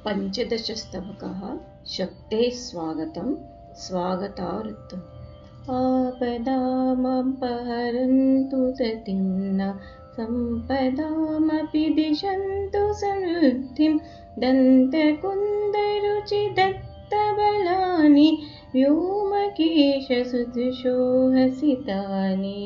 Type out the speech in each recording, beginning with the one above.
पञ्चदशस्तवकः शक्तेः स्वागतं स्वागतावृत्तम्। आपदामपहरन्तु सतिं न सम्पदामपि दिशन्तु समृद्धिं दन्तकुन्दरुचिदत्तबलानि व्योमकेशसुदृशोहसितानि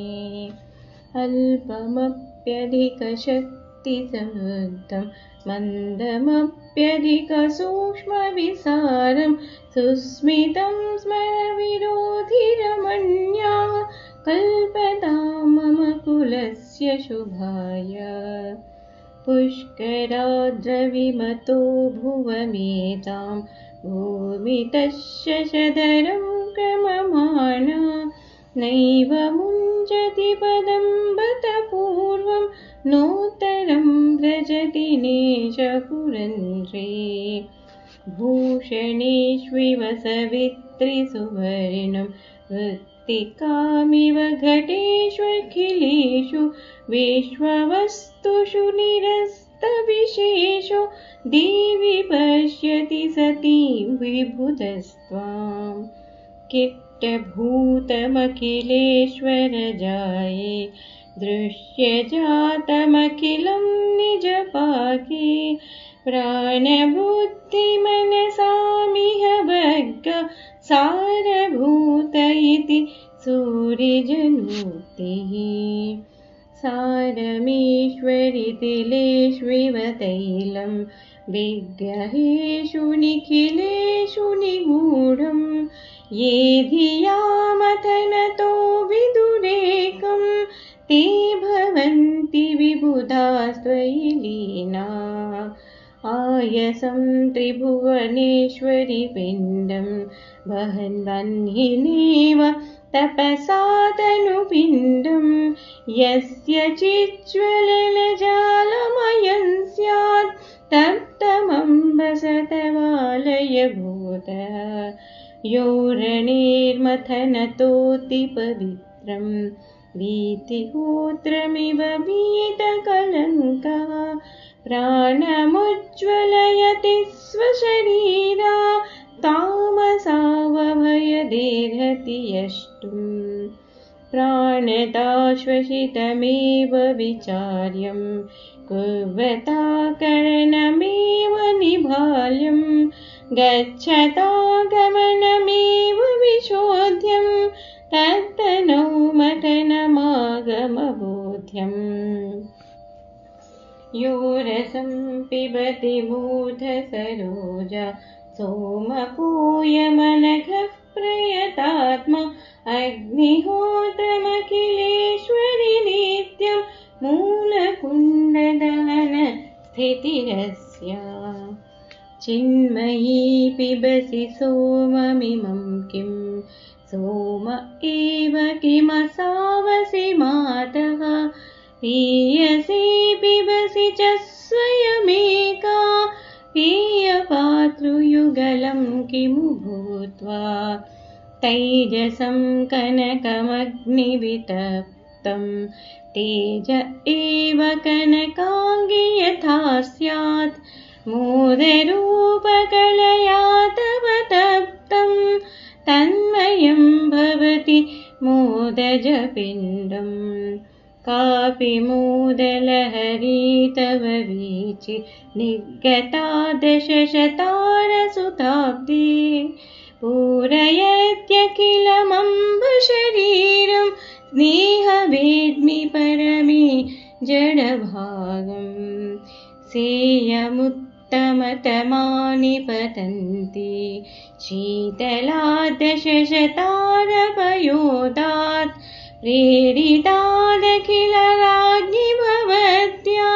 अल्पमप्यधिकशक्तिसमृद्धं मन्दमप्यधिकसूक्ष्मविसारं सुस्मितं स्मरविरोधिरमण्या कल्पतां मम कुलस्य शुभाय। पुष्कराद्रविमतो भुवमेतां भूमितश्शशधरं क्रममाणा नैव मुञ्चति पदं बत पूर्वं नोत्तरं व्रजति नेशपुरन्ध्रे। भूषणेष्विव सवित्रिसुवर्णं वृत्तिकामिव घटेष्वखिलेषु विश्ववस्तुषु निरस्तविशेषो देवि पश्यति सतीं विबुधस्त्वाम्। किट्टभूतमखिलेश्वरजाये दृश्यजातमखिलं निजपाके प्राणबुद्धिमनसामिह भग्ग सारभूत इति सूर्यजनूक्तिः। सारमेश्वरि तिलेष्विव तैलं विग्रहेषु निखिलेषु निगूढं ये धियामथनतो विदुरेकं ते भवन्ति विबुधास्त्वयि लीना। आयसं त्रिभुवनेश्वरि पिण्डं वहन्वह्निनेव तपसा तनुपिण्डं यस्य चिज्ज्वलनजालमयं स्यात् तप्तमम्बसतवालयभूतः। योरणेर्मथनतोऽति पवित्रं वीतिहोत्रमिव वीतकलङ्कः प्राणमुज्ज्वलयति स्वशरीरा तामसावभयदेर्हति यष्टुं। प्राणदाश्वसितमेव विचार्यं कुर्वता करणमेव निभाल्यं गच्छता गमनमेव विशोध्यं तत्तनौ मथनमागमबोध्यम्। यो रसं पिबति मूढसरोजा सोमपूयमनघः प्रयतात्मा अग्निहोत्रमखिलेश्वरि नित्यं मूलकुण्डदहन स्थितिरस्या। चिन्मयी पिबसि सोममिमं किं सोम एव किमसावसि मातः पीयसे पिबसि च स्वयमेका पीयपातृयुगलं किमु भूत्वा। तैजसं कनकमग्निवितप्तं तेज एव कनकाङ्गी यथा स्यात् मोदरूपकलया तव तप्तं तन्मयं भवति मोदजपिण्डं। कापि मोदलहरी तव वीचि निगता दशशतारसुताब्दे पूरयत्यखिलमम्बशरीरं स्नेहवेद्मि परमे जडभागं। सेयमुत्तमतमानि पतन्ति शीतला दशशतारपयोदात् प्रेरितादखिलराज्ञि भवत्या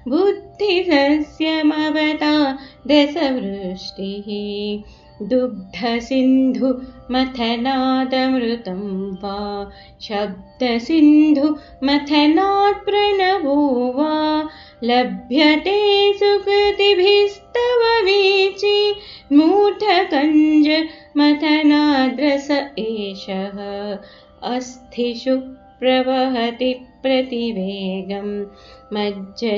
बुद्धिसस्यमवता दशवृष्टिः। दुग्धसिन्धुमथनादमृतं वा शब्दसिन्धुमथनात् प्रणवो वा लभ्यते सुकृतिभिस्तव वीचि मूढकञ्जमथनाद्रस एषः। अस्थिषु प्रवहति प्रतिवेगं मज्जसारममृतं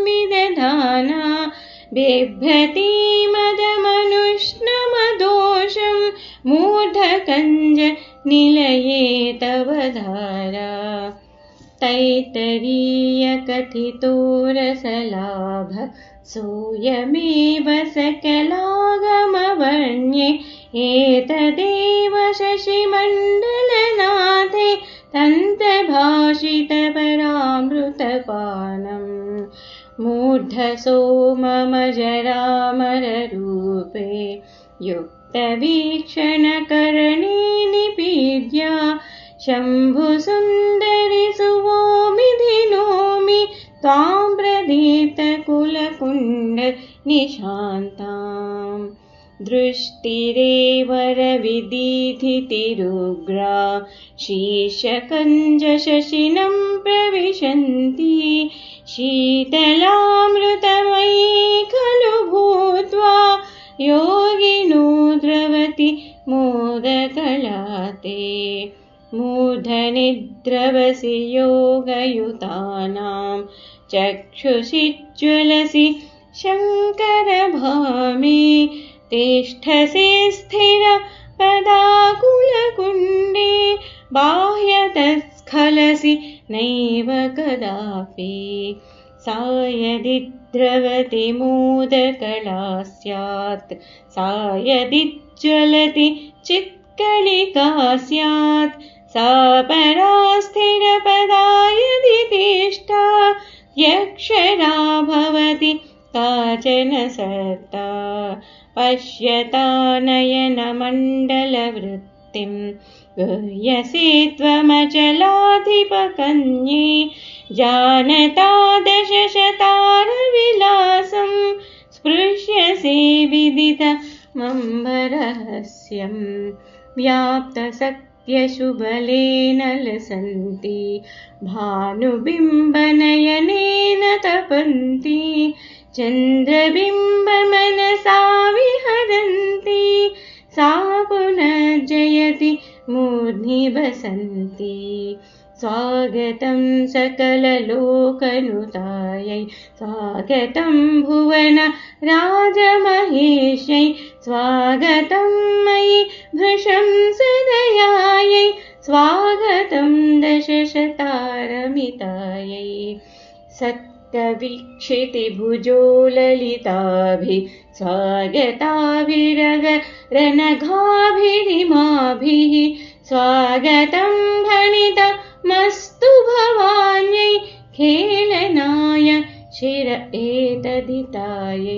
विदधाना बिभ्रति मदमनुष्णमदोषं मूढकञ्ज निलये तव धारा तैत्तरीयकथितो रसलाभ सोऽयमेव सकलागमवर्ण्ये एतदेव शशिमण्डलनाथे तन्त्रभाषितपरामृतपानम् मूर्धसो मम जरामररूपे युक्तवीक्षणकरणे निपीड्या शम्भुसुन्दरि सुवोमिधिनोमि त्वां प्रदीप्तकुलकुण्डनिशान्ताम् दृष्टिरेवरविदीधितिरुग्रा शीर्षकञ्जशशिनं प्रविशन्ति शीतलामृतमयी खलु भूत्वा योगिनो द्रवति मोदकलाते मूर्धनिद्रवसि योगयुतानां चक्षुषि ज्वलसि शङ्करभामे तिष्ठसि स्थिरपदाकुलकुण्डे बाह्यतस्खलसि नैव कदापि सा यदि द्रवति मोदकला स्यात् सा यदि ज्वलति चित्कलिका स्यात् सा परा स्थिरपदा यदि तिष्ठा यक्षरा भवति काचन सर्ता पश्यता नयनमण्डलवृत्तिं गृह्यसि त्वमचलाधिपकन्ये जानता दशशतारविलासं स्पृश्यसि विदितमम्बरहस्यं व्याप्तसत्यशुबलेन लसन्ति भानुबिम्बनयनेन तपन्ति चन्द्रबिम्बमनसा विहरन्ति सा पुनर्जयति मूर्ध्नि वसन्ति स्वागतं सकललोकनुतायै स्वागतं भुवन राजमहेश्यै स्वागतं मयि भृशं सदयायै स्वागतं दशशतारमितायै सत्कवीक्षितिभुजोललिताभिः स्वागताभिरगरनघाभिरिमाभिः स्वागतं भणितमस्तु भवान्यै खेलनाय शिर एतदितायै।